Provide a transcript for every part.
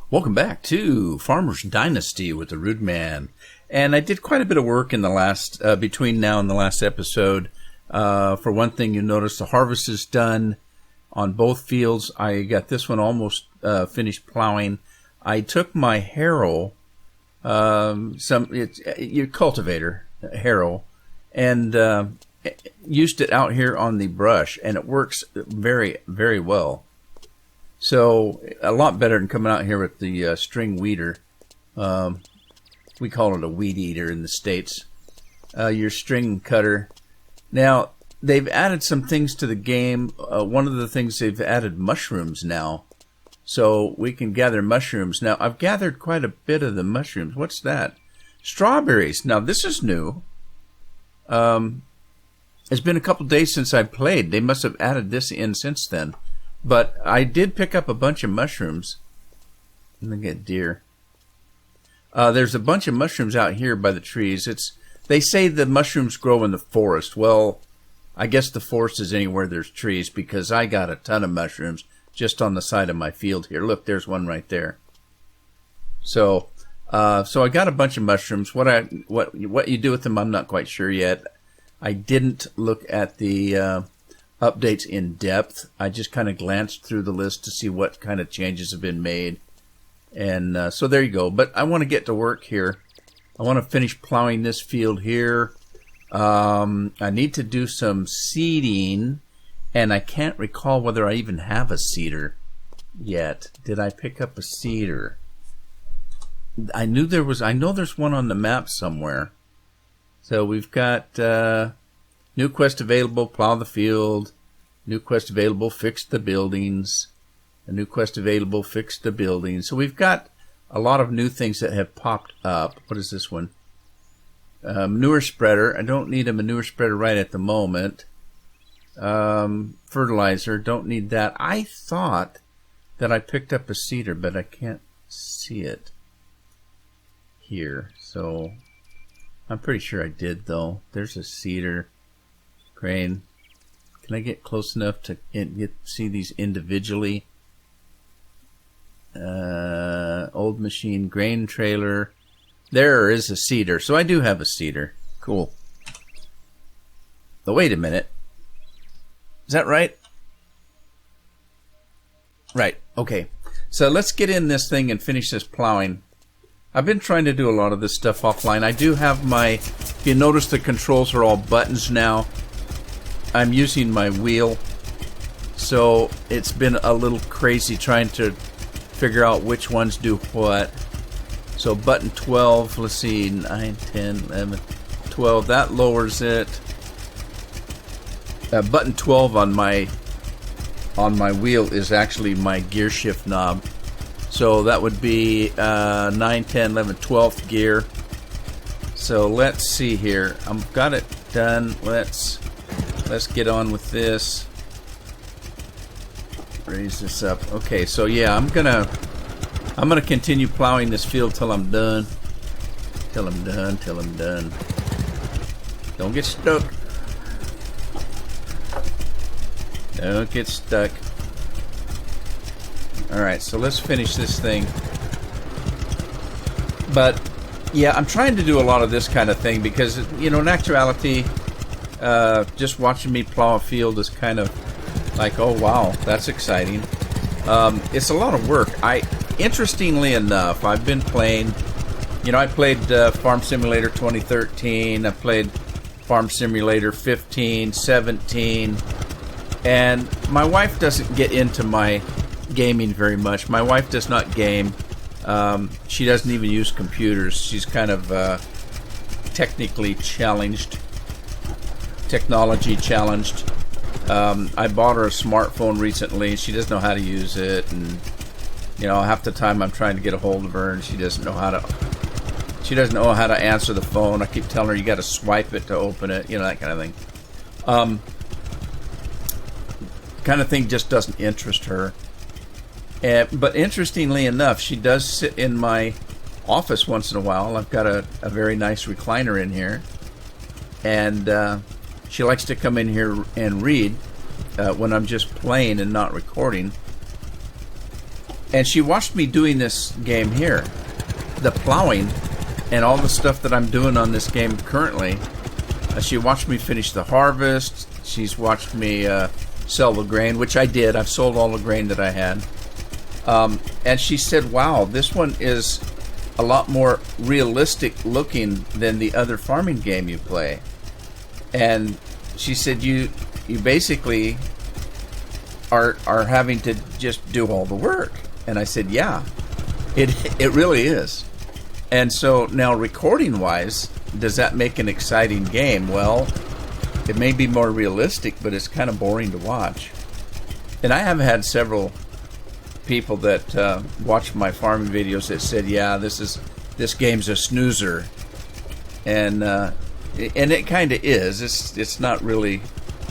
Welcome back to Farmer's Dynasty with the Rude Man. And I did quite a bit of work in the last, between now and the last episode. For one thing, you notice the harvest is done on both fields. I got this one almost finished plowing. I took my harrow, your cultivator harrow, and used it out here on the brush, and it works very, very well. So a lot better than coming out here with the string weeder. We call it a weed eater in the States. Your string cutter. Now, they've added some things to the game. One of the things, they've added mushrooms now. So we can gather mushrooms. Now, I've gathered quite a bit of the mushrooms. What's that? Strawberries. Now, this is new. It's been a couple days since I played. They must have added this in since then. But I did pick up a bunch of mushrooms. Let me get deer. There's a bunch of mushrooms out here by the trees. They say the mushrooms grow in the forest. Well, I guess the forest is anywhere there's trees, because I got a ton of mushrooms just on the side of my field here. Look, there's one right there. So I got a bunch of mushrooms. What you do with them, I'm not quite sure yet. I didn't look at the updates in depth. I just kind of glanced through the list to see what kind of changes have been made. And so there you go. But I want to get to work here. I want to finish plowing this field here. I need to do some seeding, and I can't recall whether I even have a seeder yet. Did I pick up a seeder? I know there's one on the map somewhere. So we've got new quest available, plow the field. New quest available, fix the buildings. A new quest available, fix the buildings. So we've got a lot of new things that have popped up. What is this one? Manure spreader. I don't need a manure spreader right at the moment. Fertilizer. Don't need that. I thought that I picked up a seeder, but I can't see it here. So I'm pretty sure I did, though. There's a seeder. Crane. Can I get close enough to see these individually? Old machine, grain trailer. There is a seeder. So I do have a seeder. Cool. But wait a minute. Is that right? Right. Okay. So let's get in this thing and finish this plowing. I've been trying to do a lot of this stuff offline. I do have if you notice, the controls are all buttons now. I'm using my wheel, so it's been a little crazy trying to figure out which ones do what. So button 12, let's see, 9, 10, 11, 12, that lowers it. Button 12 on my wheel is actually my gear shift knob. So that would be 9, 10, 11, 12th gear. So let's see here. I've got it done. Let's get on with this. Raise this up. Okay, so yeah, I'm gonna continue plowing this field till I'm done. Till I'm done. Don't get stuck. Don't get stuck. Alright, so let's finish this thing. But yeah, I'm trying to do a lot of this kind of thing because, in actuality, just watching me plow a field is kind of like, oh wow, that's exciting. It's a lot of work. Interestingly enough, I've been playing, I played Farm Simulator 2013, I played Farm Simulator 15, 17, and my wife doesn't get into my gaming very much. My wife does not game. She doesn't even use computers. She's kind of technology challenged. I bought her a smartphone recently. She doesn't know how to use it, and half the time I'm trying to get a hold of her, and she doesn't know how to answer the phone. I keep telling her you got to swipe it to open it, that kind of thing. Kind of thing just doesn't interest her. But interestingly enough, she does sit in my office once in a while. I've got a very nice recliner in here, and she likes to come in here and read when I'm just playing and not recording. And she watched me doing this game here, the plowing, and all the stuff that I'm doing on this game currently. She watched me finish the harvest. She's watched me sell the grain, which I did. I've sold all the grain that I had. And she said, wow, this one is a lot more realistic looking than the other farming game you play. And she said, you basically are having to just do all the work. And I said, yeah, it really is. And so now recording wise, does that make an exciting game? Well, it may be more realistic, but it's kind of boring to watch. And I have had several people that watch my farming videos that said, yeah, this game's a snoozer. And it kind of is. It's not really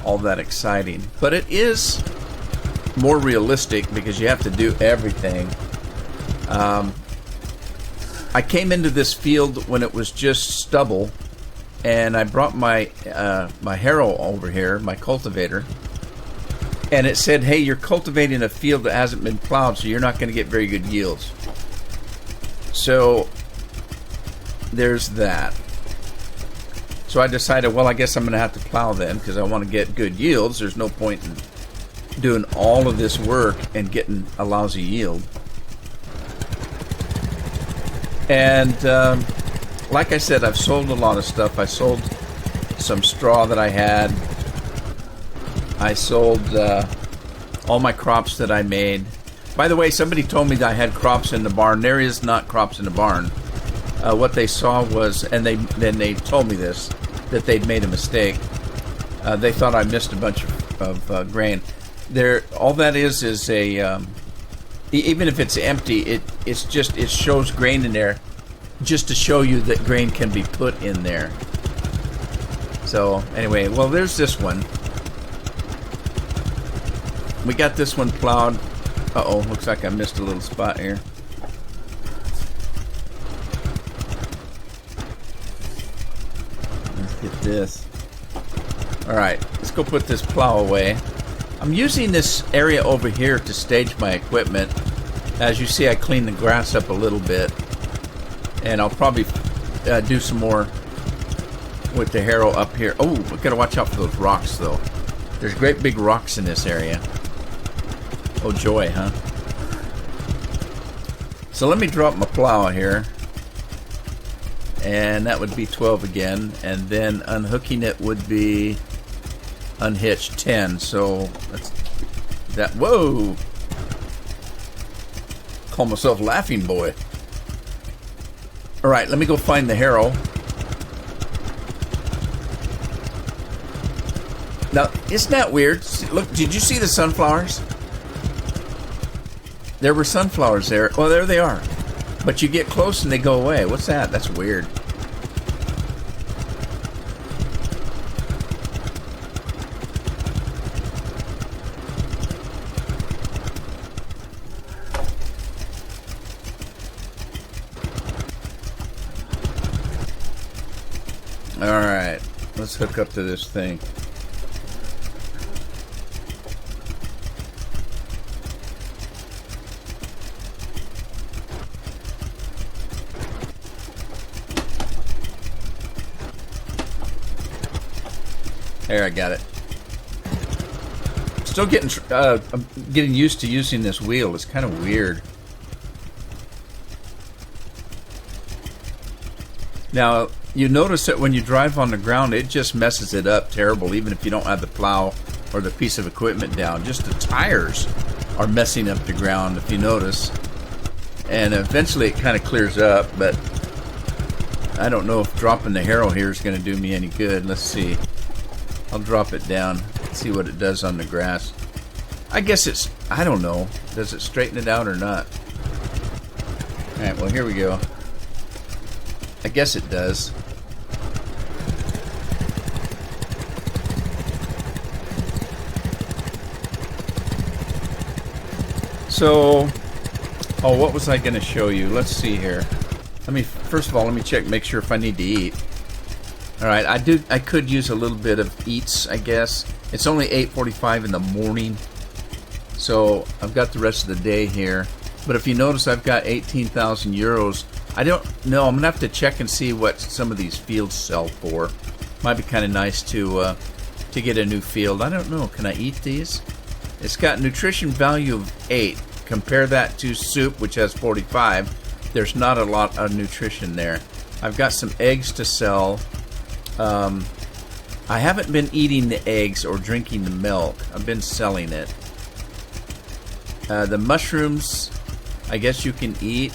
all that exciting, but it is more realistic because you have to do everything. I came into this field when it was just stubble, and I brought my my harrow over here, my cultivator, and it said, hey, you're cultivating a field that hasn't been plowed, so you're not going to get very good yields. So there's that. So I decided, well, I guess I'm going to have to plow then, because I want to get good yields. There's no point in doing all of this work and getting a lousy yield. And like I said, I've sold a lot of stuff. I sold some straw that I had. I sold all my crops that I made. By the way, somebody told me that I had crops in the barn. There is not crops in the barn. What they saw was, and then they told me this, that they'd made a mistake. They thought I missed a bunch of grain. All that is a even if it's empty, it shows grain in there, just to show you that grain can be put in there. So anyway, well, there's this one. We got this one plowed. Uh-oh, looks like I missed a little spot here. Let's get this. Alright, let's go put this plow away. I'm using this area over here to stage my equipment. As you see, I cleaned the grass up a little bit. And I'll probably do some more with the harrow up here. Oh, we gotta watch out for those rocks, though. There's great big rocks in this area. Oh, joy, huh? So let me drop my plow here. And that would be 12 again. And then unhooking it would be unhitched 10. So that's that. Whoa! Call myself Laughing Boy. Alright, let me go find the harrow. Now, isn't that weird? Look, did you see the sunflowers? There were sunflowers there. Oh, there they are. But you get close and they go away. What's that? That's weird. Alright, let's hook up to this thing. There, I got it. Still I'm getting used to using this wheel. It's kind of weird. Now, you notice that when you drive on the ground, it just messes it up terrible, even if you don't have the plow or the piece of equipment down. Just the tires are messing up the ground, if you notice. And eventually it kind of clears up, but I don't know if dropping the harrow here is going to do me any good. Let's see. I'll drop it down, see what it does on the grass. I guess I don't know. Does it straighten it out or not? Alright, well, here we go. I guess it does. So, what was I going to show you? Let's see here. First of all, let me check, make sure if I need to eat. Alright, I could use a little bit of eats, I guess. It's only 8:45 in the morning. So, I've got the rest of the day here. But if you notice, I've got 18,000 euros. I don't know. I'm gonna have to check and see what some of these fields sell for. Might be kind of nice to get a new field. I don't know. Can I eat these? It's got nutrition value of 8. Compare that to soup, which has 45. There's not a lot of nutrition there. I've got some eggs to sell. I haven't been eating the eggs or drinking the milk. I've been selling it. The mushrooms, I guess you can eat.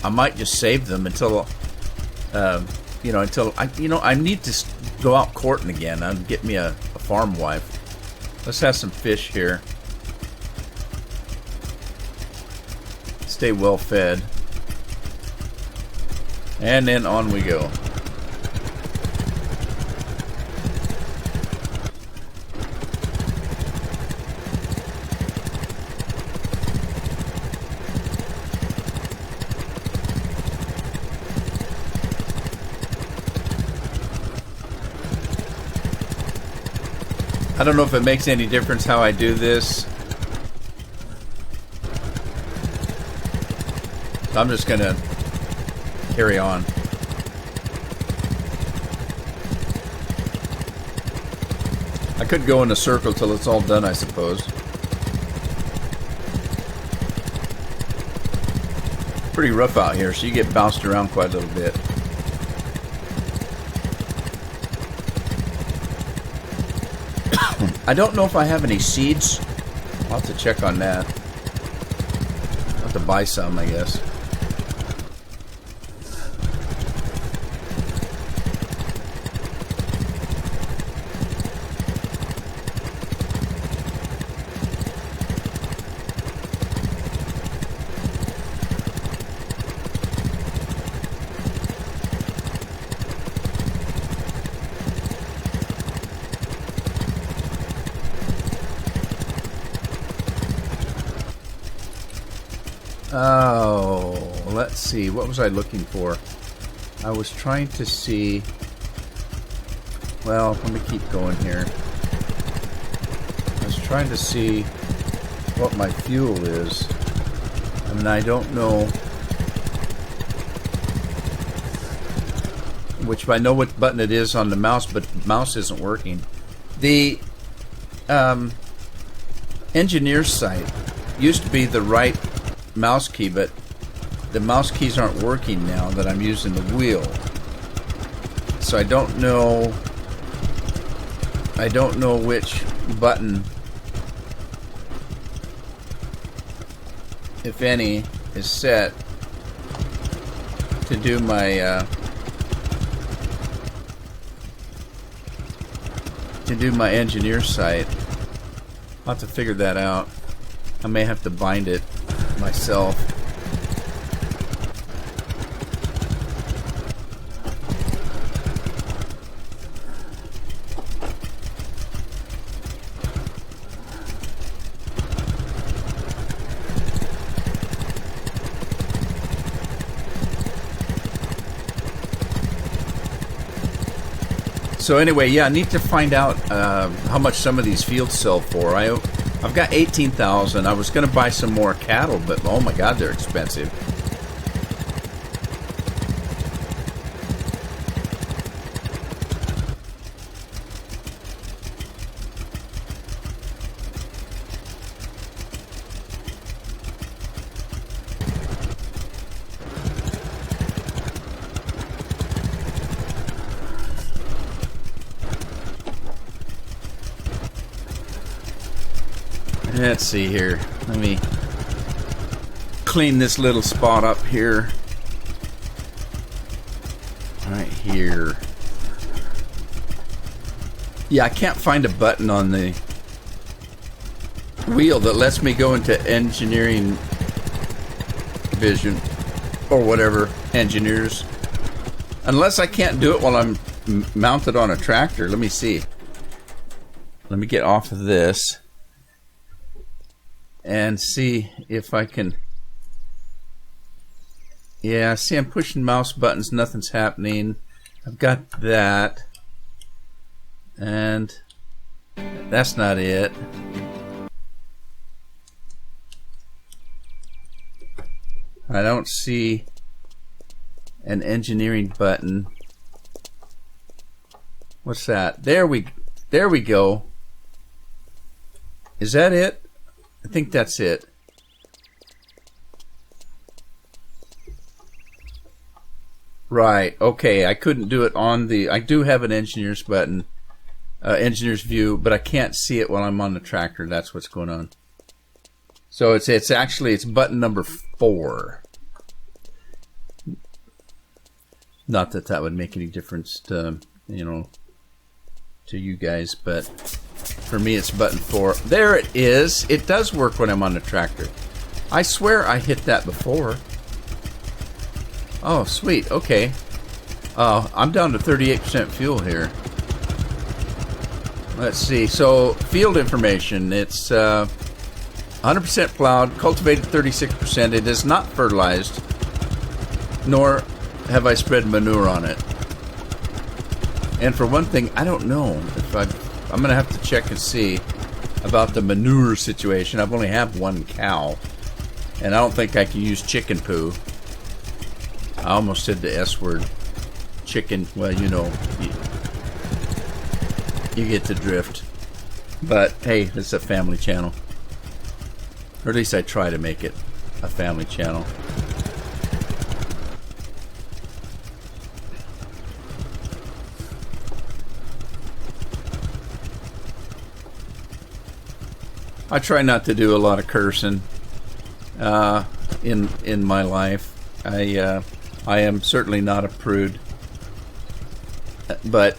I might just save them until, I need to go out courting again. I'll get me a farm wife. Let's have some fish here. Stay well fed. And then on we go. I don't know if it makes any difference how I do this. So I'm just gonna carry on. I could go in a circle till it's all done, I suppose. Pretty rough out here, so you get bounced around quite a little bit. I don't know if I have any seeds. I'll have to check on that. I'll have to buy some, I guess. Oh, let's see. What was I looking for? I was trying to see... Well, let me keep going here. I was trying to see what my fuel is. I mean, I don't know... Which I know what button it is on the mouse, but the mouse isn't working. The engineer's site used to be the right mouse key, but the mouse keys aren't working now that I'm using the wheel. So I don't know which button, if any, is set to do my engineer site. I'll have to figure that out. I may have to bind it myself. So anyway, yeah, I need to find out how much some of these fields sell for. I've got 18,000. I was going to buy some more cattle, but oh my God, they're expensive. Let's see here. Let me clean this little spot up here. Right here. Yeah, I can't find a button on the wheel that lets me go into engineering vision or whatever, engineers. Unless I can't do it while I'm mounted on a tractor. Let me see. Let me get off of this and see if I can. Yeah, see, I'm pushing mouse buttons, nothing's happening. I've got that, and that's not it. I don't see an engineering button. What's that? There we go. Is that it? I think that's it. Right. Okay. I couldn't do it on the. I do have an engineer's button, engineer's view, but I can't see it while I'm on the tractor. That's what's going on. So it's actually button number 4. Not that that would make any difference to to you guys, but for me it's button 4. There it is. It does work when I'm on the tractor. I swear I hit that before. Oh, sweet. Okay. I'm down to 38% fuel here. Let's see. So, field information. It's 100% plowed, cultivated 36%. It is not fertilized, nor have I spread manure on it. And for one thing, I don't know if I'm going to have to check and see about the manure situation. I've only have one cow, and I don't think I can use chicken poo. I almost said the S word. Chicken, well, you know, you get the drift. But, hey, it's a family channel. Or at least I try to make it a family channel. I try not to do a lot of cursing in my life. I am certainly not a prude, but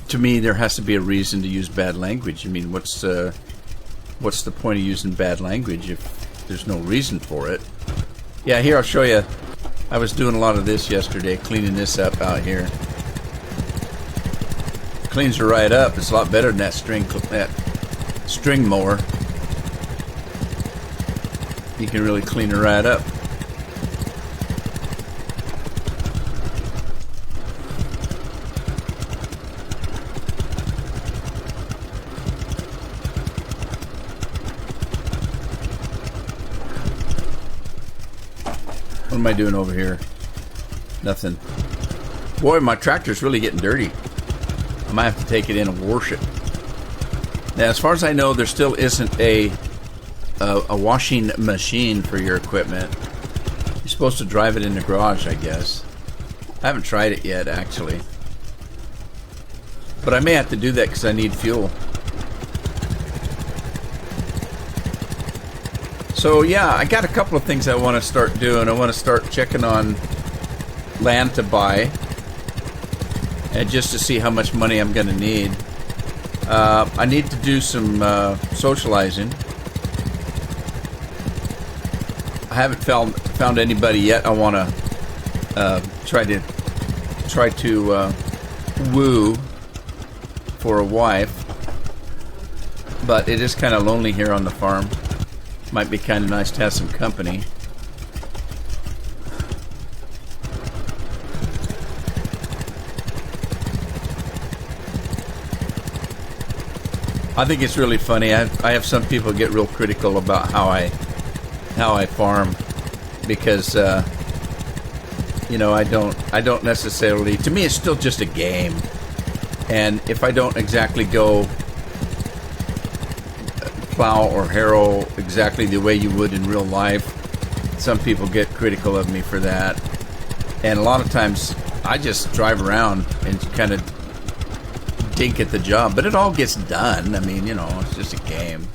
to me there has to be a reason to use bad language. I mean, what's the point of using bad language if there's no reason for it? Yeah, here I'll show you. I was doing a lot of this yesterday, cleaning this up out here. Cleans her right up. It's a lot better than that string mower. You can really clean her right up. What am I doing over here? Nothing. Boy, my tractor's really getting dirty. I might have to take it in and wash it. Now, as far as I know, there still isn't a washing machine for your equipment. You're supposed to drive it in the garage, I guess. I haven't tried it yet, actually. But I may have to do that because I need fuel. So yeah, I got a couple of things I want to start doing. I want to start checking on land to buy, and just to see how much money I'm going to need. I need to do some socializing. I haven't found anybody yet. I want to try to woo for a wife, but it is kind of lonely here on the farm. Might be kind of nice to have some company. I think it's really funny. I have some people get real critical about how I farm, because you know, I don't necessarily. To me, it's still just a game, and if I don't exactly go plow or harrow exactly the way you would in real life, some people get critical of me for that. And a lot of times I just drive around and kind of dink at the job, but it all gets done. I mean, you know, it's just a game.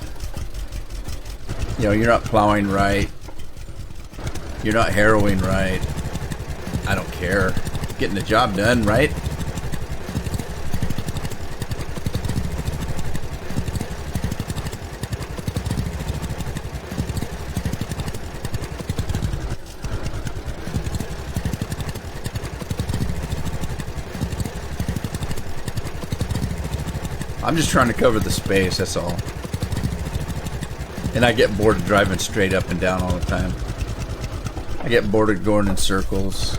You know, you're not plowing right, you're not harrowing right. I don't care. Getting the job done, right? I'm just trying to cover the space, that's all. And I get bored of driving straight up and down all the time. I get bored of going in circles.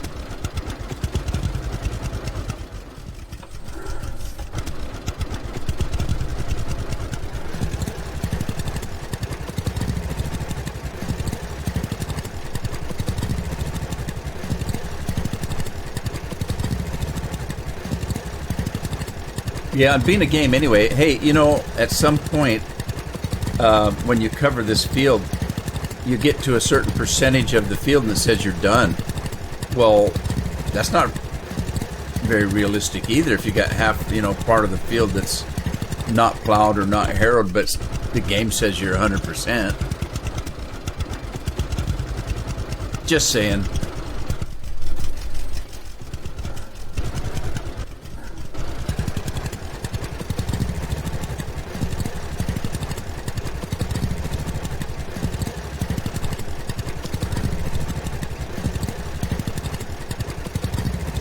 Yeah, and being a game anyway. Hey, you know, at some point, when you cover this field, you get to a certain percentage of the field and it says you're done. Well, that's not very realistic either. If you got half, you know, part of the field that's not plowed or not harrowed, but the game says you're 100%. Just saying.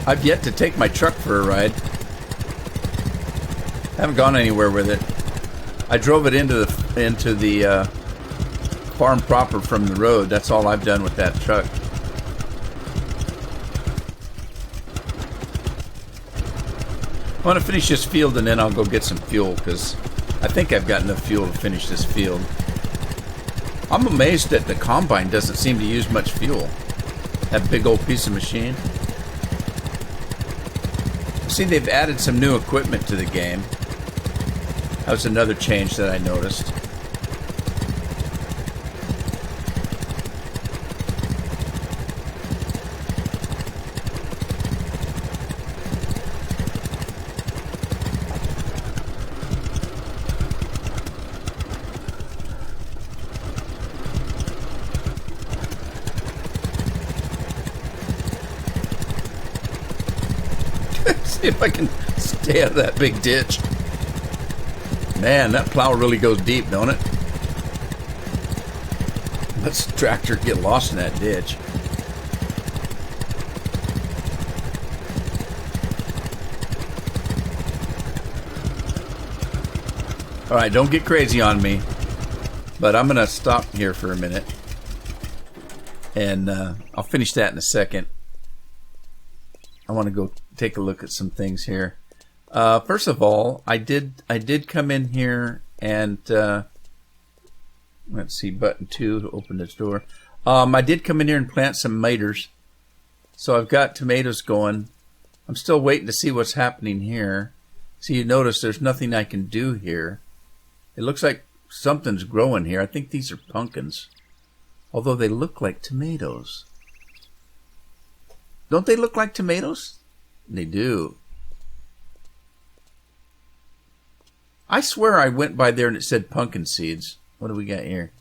I've yet to take my truck for a ride. Haven't gone anywhere with it. I drove it into the farm proper from the road. That's all I've done with that truck. I want to finish this field and then I'll go get some fuel because I think I've got enough fuel to finish this field. I'm amazed that the combine doesn't seem to use much fuel. That big old piece of machine. See, they've added some new equipment to the game. That was another change that I noticed. See if I can stay out of that big ditch. Man, that plow really goes deep, don't it? Let's the tractor get lost in that ditch. Alright, don't get crazy on me. But I'm going to stop here for a minute. And I'll finish that in a second. I want to go take a look at some things here. First of all, I did come in here and let's see, button 2 to open this door. I did come in here and plant some tomatoes. So I've got tomatoes going. I'm still waiting to see what's happening here. So you notice there's nothing I can do here. It looks like something's growing here. I think these are pumpkins. Although they look like tomatoes. Don't they look like tomatoes? They do. I swear I went by there and it said pumpkin seeds. What do we got here?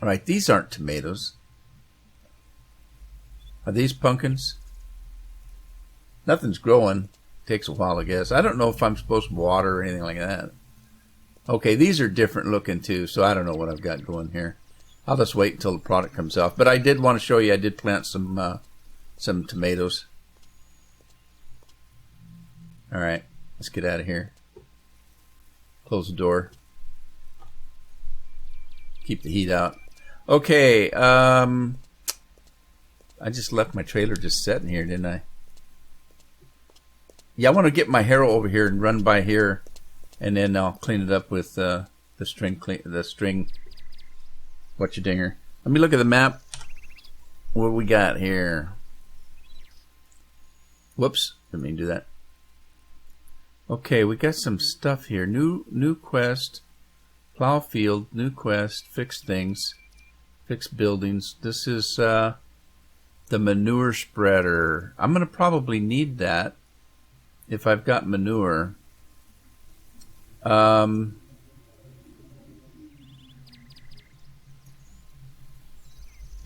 Alright, these aren't tomatoes. Are these pumpkins? Nothing's growing. Takes a while, I guess. I don't know if I'm supposed to water or anything like that. Okay, these are different looking too, so I don't know what I've got going here. I'll just wait until the product comes off. But I did want to show you I did plant some tomatoes. Alright, let's get out of here. Close the door. Keep the heat out. Okay, I just left my trailer just sitting here, didn't I? Yeah, I want to get my harrow over here and run by here, and then I'll clean it up with the string. Whatcha dinger? Let me look at the map. What we got here? Whoops, didn't mean to do that. Okay, we got some stuff here. New quest, plow field, new quest, fix things, fix buildings. This is the manure spreader. I'm gonna probably need that if I've got manure.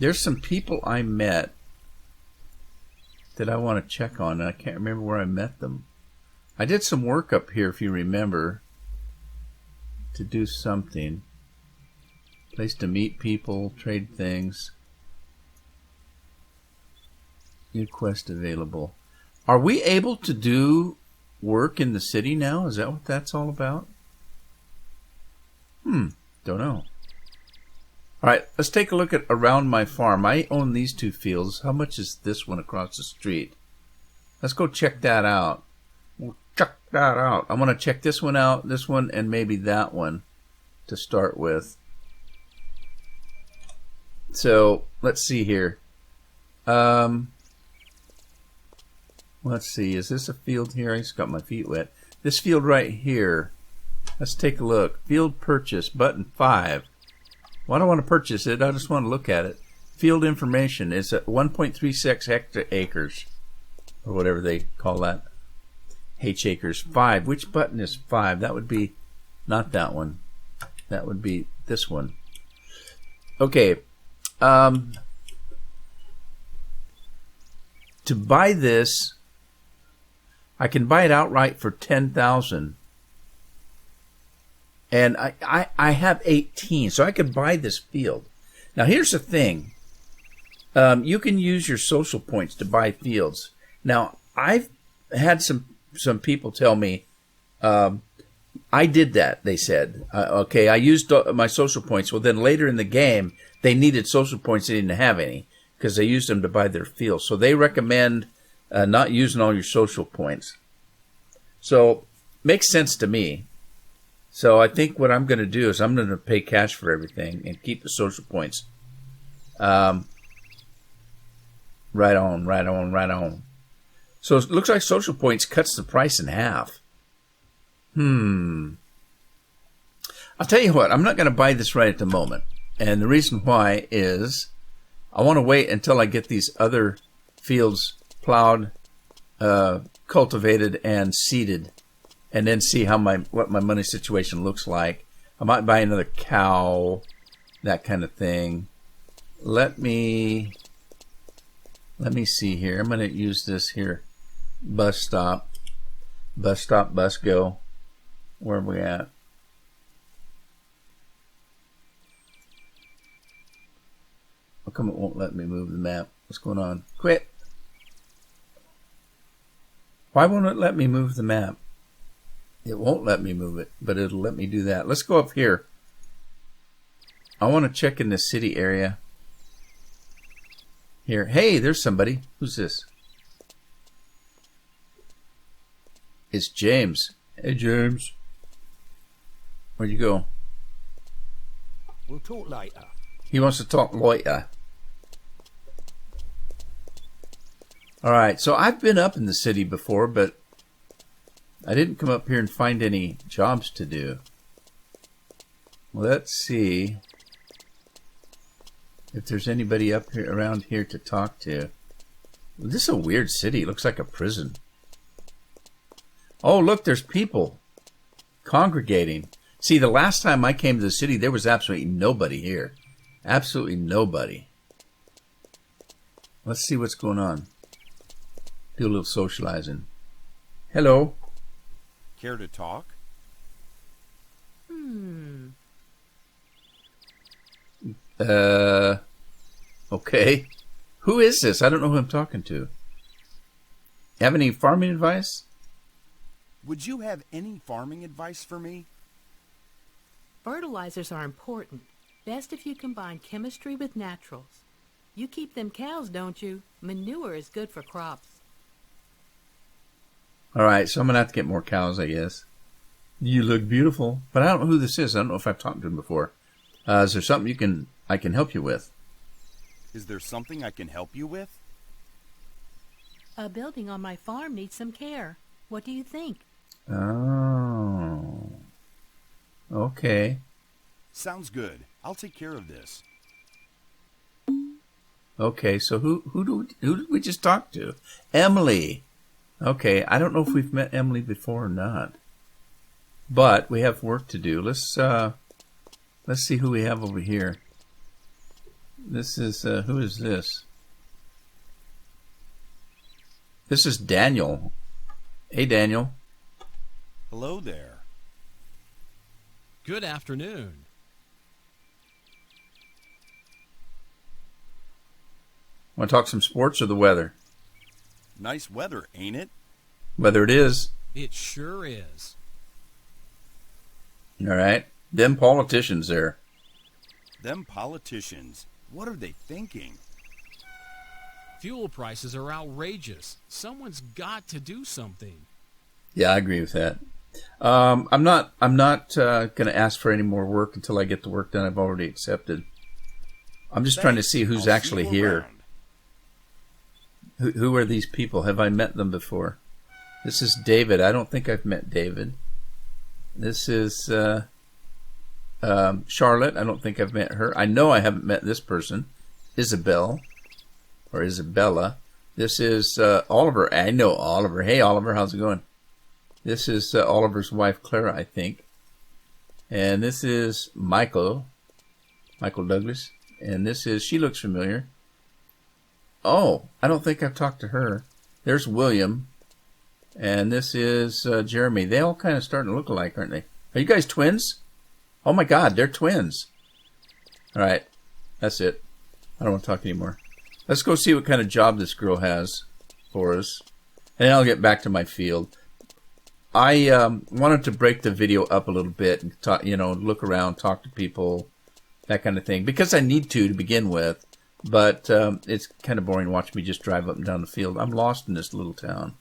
There's some people I met that I want to check on, and I can't remember where I met them. I did some work up here, if you remember, to do something. Place to meet people, trade things. New quest available. Are we able to do work in the city now? Is that what that's all about? Don't know. Alright, let's take a look at around my farm. I own these two fields. How much is this one across the street? Let's go check that out. We'll check that out. I want to check this one out, this one, and maybe that one to start with. So, let's see here. Let's see. Is this a field here? I just got my feet wet. This field right here. Let's take a look. Field purchase, button 5. Well, I don't want to purchase it. I just want to look at it. Field information is at 1.36 hectares, or whatever they call that. Acres. 5. Which button is 5? That would be not that one. That would be this one. Okay. To buy this, I can buy it outright for $10,000. And I have 18, so I could buy this field. Now, here's the thing. You can use your social points to buy fields. Now, I've had some people tell me, I did that, they said. Okay, I used my social points. Well, then later in the game, they needed social points. They didn't have any because they used them to buy their fields. So they recommend not using all your social points. So, makes sense to me. So I think what I'm going to do is I'm going to pay cash for everything and keep the social points. Right on. So it looks like social points cuts the price in half. I'll tell you what, I'm not going to buy this right at the moment. And the reason why is I want to wait until I get these other fields plowed, cultivated, and seeded. And then see what my money situation looks like. I might buy another cow, that kind of thing. Let me see here. I'm going to use this here. Bus stop, bus go. Where are we at? How come it won't let me move the map? What's going on? Quit. Why won't it let me move the map? It won't let me move it, but it'll let me do that. Let's go up here. I want to check in the city area. Here. Hey, there's somebody. Who's this? It's James. Hey, James. Where'd you go? We'll talk later. He wants to talk later. All right, so I've been up in the city before, but I didn't come up here and find any jobs to do. Let's see if there's anybody up here around here to talk to. This is a weird city. It looks like a prison. Oh, look, there's people congregating. See, the last time I came to the city, there was absolutely nobody here. Absolutely nobody. Let's see what's going on. Do a little socializing. Hello. Care to talk? Okay. Who is this? I don't know who I'm talking to. Have any farming advice? Would you have any farming advice for me? Fertilizers are important. Best if you combine chemistry with naturals. You keep them cows, don't you? Manure is good for crops. All right, so I'm going to have to get more cows, I guess. You look beautiful. But I don't know who this is. I don't know if I've talked to him before. Is there something I can help you with? Is there something I can help you with? A building on my farm needs some care. What do you think? Oh. Okay. Sounds good. I'll take care of this. Okay, so who did we just talk to? Emily. Okay, I don't know if we've met Emily before or not. But we have work to do. Let's see who we have over here. This is who is this? This is Daniel. Hey, Daniel. Hello there. Good afternoon. Want to talk some sports or the weather? Nice weather, ain't it? Weather it is. It sure is. All right. Them politicians there. Them politicians. What are they thinking? Fuel prices are outrageous. Someone's got to do something. Yeah, I agree with that. I'm not going to ask for any more work until I get the work done I've already accepted. I'm just trying to see who's I'll actually see you here. around. Who are these people? Have I met them before? This is David. I don't think I've met David. This is Charlotte. I don't think I've met her. I know I haven't met this person. Isabel. Or Isabella. This is Oliver. I know Oliver. Hey, Oliver. How's it going? This is Oliver's wife, Clara, I think. And this is Michael Douglas. And this is, she looks familiar. Oh, I don't think I've talked to her. There's William. And this is Jeremy. They all kind of starting to look alike, aren't they? Are you guys twins? Oh my God, they're twins. All right, that's it. I don't want to talk anymore. Let's go see what kind of job this girl has for us. And then I'll get back to my field. I wanted to break the video up a little bit and talk, look around, talk to people, that kind of thing, because I need to begin with. But it's kind of boring watching me just drive up and down the field. I'm lost in this little town.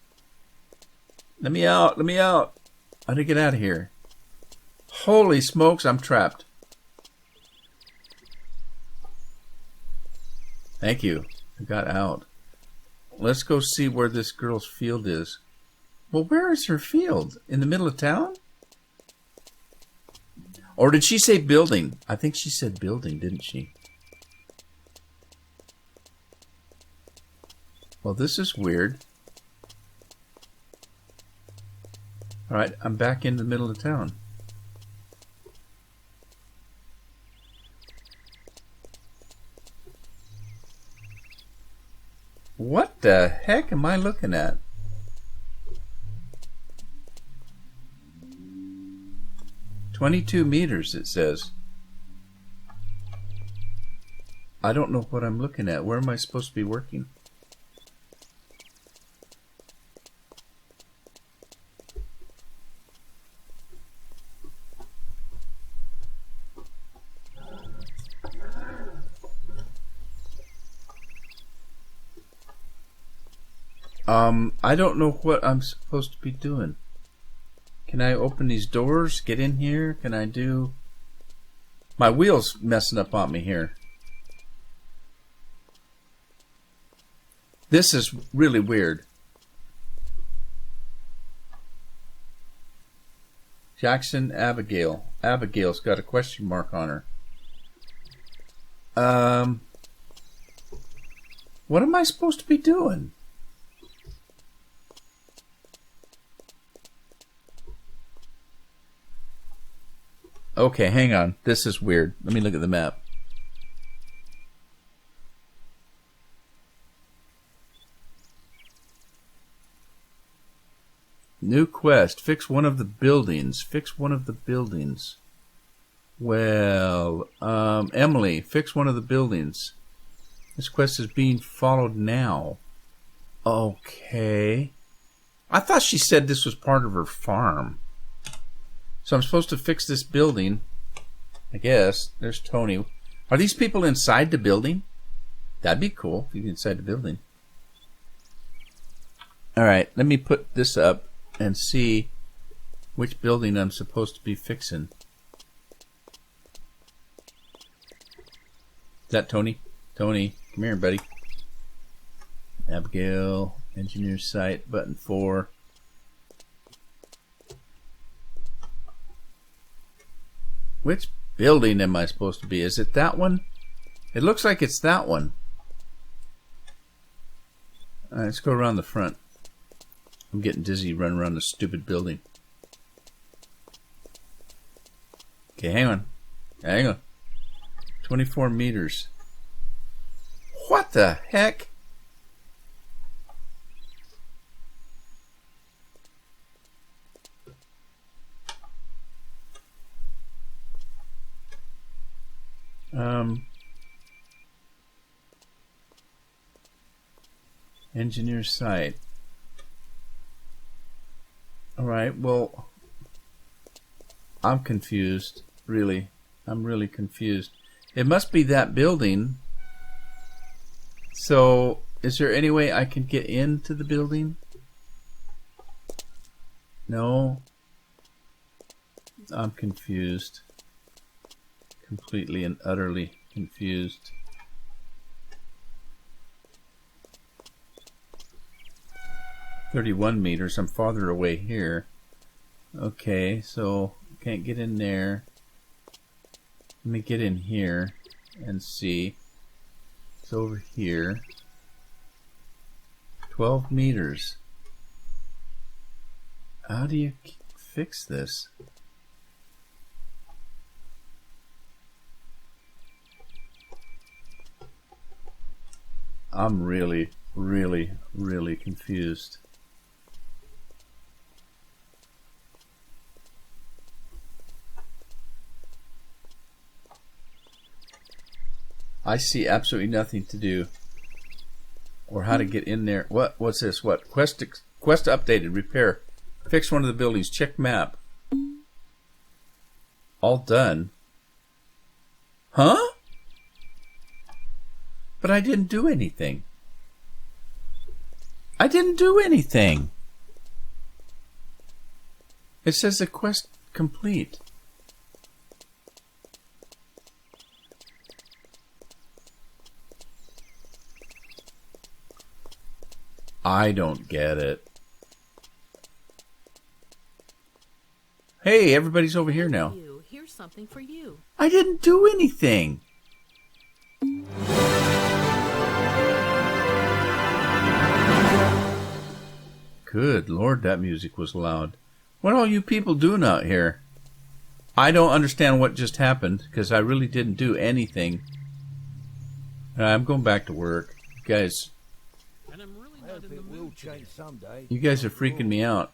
Let me out! Let me out! How do I get out of here? Holy smokes! I'm trapped. Thank you. I got out. Let's go see where this girl's field is. Well, where is her field? In the middle of town? Or did she say building? I think she said building, didn't she? Well, this is weird. Alright, I'm back in the middle of town. What the heck am I looking at? "22 meters, it says. I don't know what I'm looking at. Where am I supposed to be working? I don't know what I'm supposed to be doing. Can I open these doors? Get in here? Can I do... My wheel's messing up on me here. This is really weird. Jackson Abigail. Abigail's got a question mark on her. What am I supposed to be doing? Okay, hang on. This is weird. Let me look at the map. New quest. Fix one of the buildings. Fix one of the buildings. Well, Emily, fix one of the buildings. This quest is being followed now. Okay. I thought she said this was part of her farm. So I'm supposed to fix this building. I guess. There's Tony. Are these people inside the building? That'd be cool if you're inside the building. Alright, let me put this up and see which building I'm supposed to be fixing. Is that Tony? Tony, come here, buddy. Abigail, engineer site, button 4. Which building am I supposed to be? Is it that one? It looks like it's that one. Alright, let's go around the front. I'm getting dizzy running around this stupid building. Okay, hang on. Hang on. 24 meters. What the heck? Engineer site. Alright, well, I'm confused, really. I'm really confused. It must be that building. So, is there any way I can get into the building? No. I'm confused. Completely and utterly confused. 31 meters. I'm farther away here. Okay, so can't get in there. Let me get in here and see. It's over here. 12 meters. How do you fix this? I'm really confused. I see absolutely nothing to do or how to get in there. What's this? What? Quest updated. Repair. Fix one of the buildings. Check map. All done. Huh? But I didn't do anything. I didn't do anything. It says the quest complete. I don't get it. Hey, everybody's over here now. Here's something for you. I didn't do anything. Good Lord, that music was loud. What are all you people doing out here? I don't understand what just happened because I really didn't do anything. I'm going back to work. Guys, And I'm really not in the mood today. you guys are freaking me out.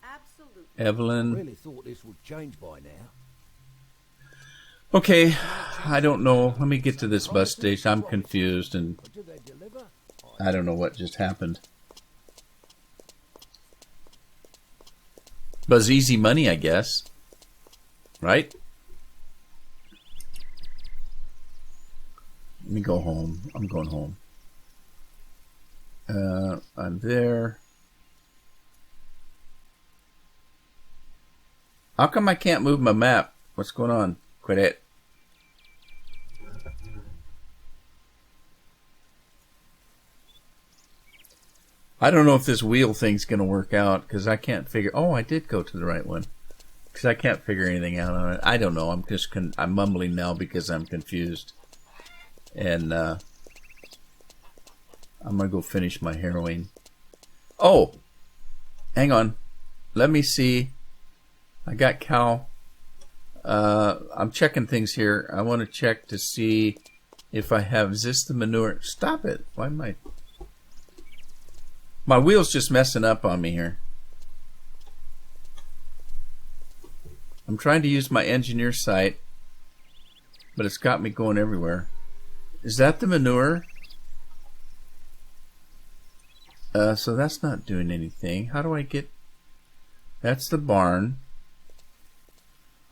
Absolutely. Evelyn. Really thought this would change by now. Okay, I don't know. Let me get to this bus station. I'm confused and But do they deliver? I don't know what just happened. Buzz easy money, I guess. Right? Let me go home. I'm going home. I'm there. How come I can't move my map? What's going on? Quit it. I don't know if this wheel thing's going to work out because I can't figure. Oh, I did go to the right one because I can't figure anything out on it. I don't know. I'm just I'm mumbling now because I'm confused, and I'm gonna go finish my heroin. Oh, hang on. Let me see. I got cow. I'm checking things here. I want to check to see if I have. Is this the manure? Stop it. Why am I? My wheel's just messing up on me here. I'm trying to use my engineer site, but it's got me going everywhere. Is that the manure? So that's not doing anything. How do I get... That's the barn.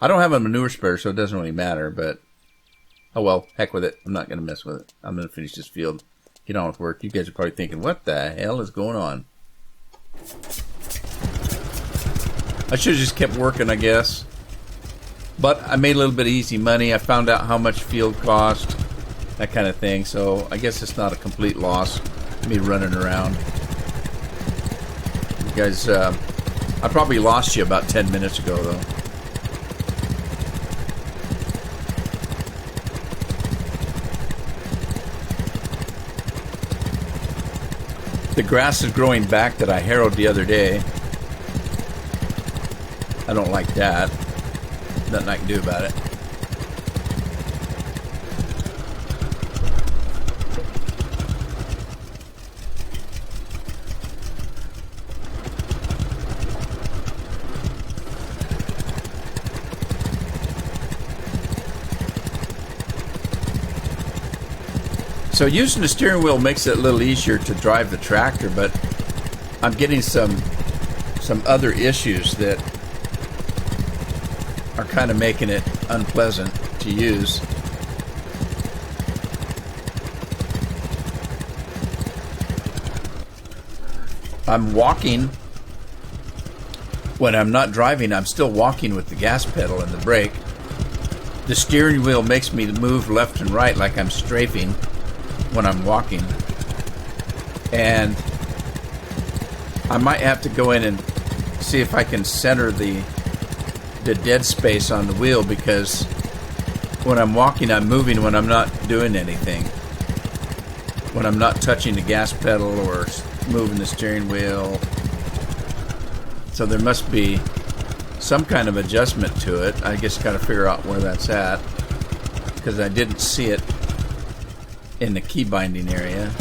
I don't have a manure sprayer, so it doesn't really matter, but... Oh well, heck with it. I'm not going to mess with it. I'm going to finish this field. Get on with work. You guys are probably thinking, what the hell is going on? I should have just kept working, I guess. But I made a little bit of easy money. I found out how much field cost, that kind of thing. So I guess it's not a complete loss. Me running around. You guys, I probably lost you about 10 minutes ago, though. The grass is growing back that I harrowed the other day. I don't like that. Nothing I can do about it. So using the steering wheel makes it a little easier to drive the tractor, but I'm getting some other issues that are kind of making it unpleasant to use. I'm walking. When I'm not driving, I'm still walking with the gas pedal and the brake. The steering wheel makes me move left and right like I'm strafing when I'm walking. And I might have to go in and see if I can center the dead space on the wheel, because when I'm walking, I'm moving when I'm not doing anything. When I'm not touching the gas pedal or moving the steering wheel. So there must be some kind of adjustment to it. I just got to figure out where that's at, because I didn't see it in the key binding area.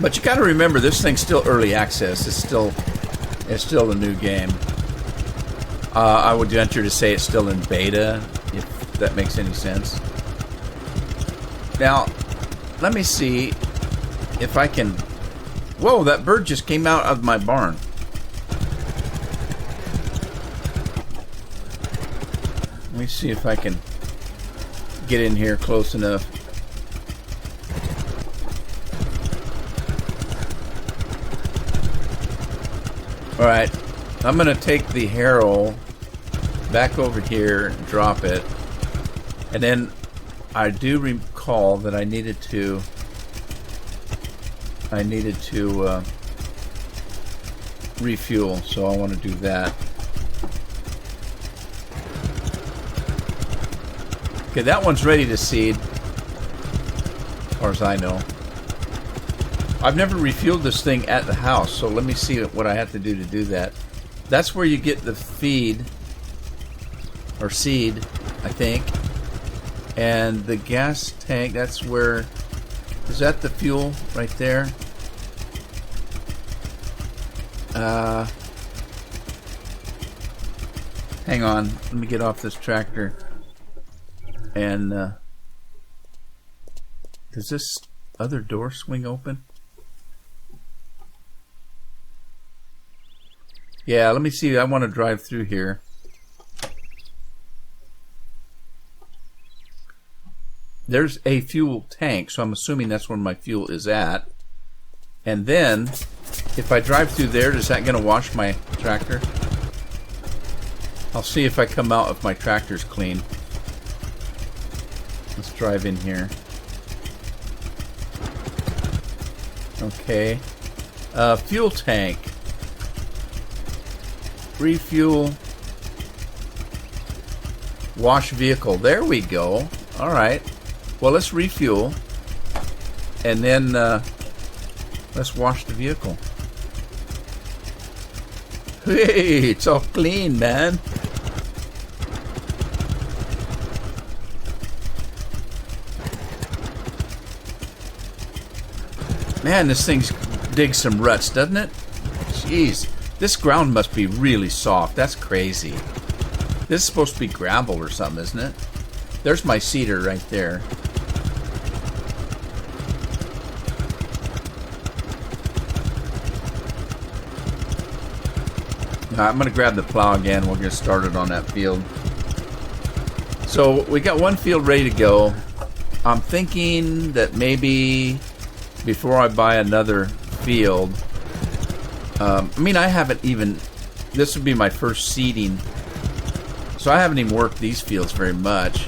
But you got to remember, this thing's still early access. It's still a new game. I would venture to say it's still in beta, if that makes any sense. Now, let me see if I can... Whoa, that bird just came out of my barn. Let me see if I can get in here close enough. Alright, I'm going to take the harrow back over here and drop it. And then I do recall that I needed to refuel, so I want to do that. Okay, that one's ready to seed, as far as I know. I've never refueled this thing at the house, so let me see what I have to do that. That's where you get the feed, or seed, I think. And the gas tank, that's where... Is that the fuel right there? Hang on, let me get off this tractor. And, does this other door swing open? Yeah, let me see. I want to drive through here. There's a fuel tank, so I'm assuming that's where my fuel is at. And then, if I drive through there, is that going to wash my tractor? I'll see if I come out if my tractor's clean. Let's drive in here. Okay. Fuel tank. Refuel. Wash vehicle. There we go. Alright. Well, let's refuel. And then let's wash the vehicle. Hey, it's all clean, man. Man, this thing digs some ruts, doesn't it? Jeez. This ground must be really soft. That's crazy. This is supposed to be gravel or something, isn't it? There's my seeder right there. Now, I'm going to grab the plow again. We'll get started on that field. So we got one field ready to go. I'm thinking that maybe before I buy another field... I mean, I haven't even... This would be my first seeding. So I haven't even worked these fields very much.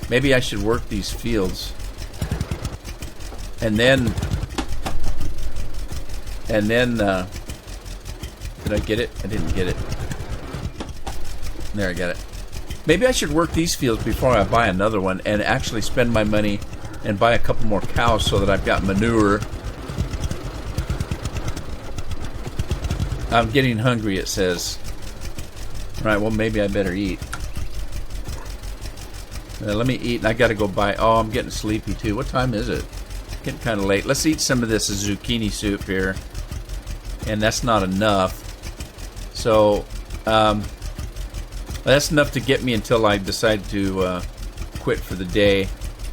Maybe I should work these fields. And then... did I get it? I didn't get it. There, I got it. Maybe I should work these fields before I buy another one and actually spend my money and buy a couple more cows so that I've got manure. I'm getting hungry, it says. Right, well, maybe I better eat. Let me eat, and I gotta go buy... Oh, I'm getting sleepy, too. What time is it? Getting kind of late. Let's eat some of this zucchini soup here. And that's not enough. So, that's enough to get me until I decide to quit for the day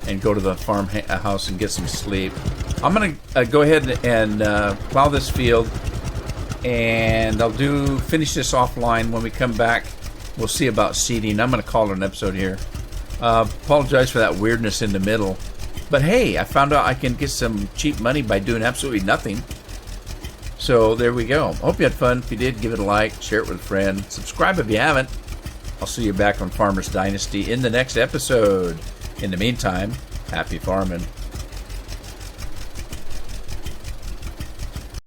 and go to the farmhouse and get some sleep. I'm going to go ahead and plow this field. And I'll finish this offline. When we come back, we'll see about seeding. I'm going to call it an episode here. Apologize for that weirdness in the middle. But hey, I found out I can get some cheap money by doing absolutely nothing. So there we go. Hope you had fun. If you did, give it a like, share it with a friend. Subscribe if you haven't. I'll see you back on Farmer's Dynasty in the next episode. In the meantime, Happy farming.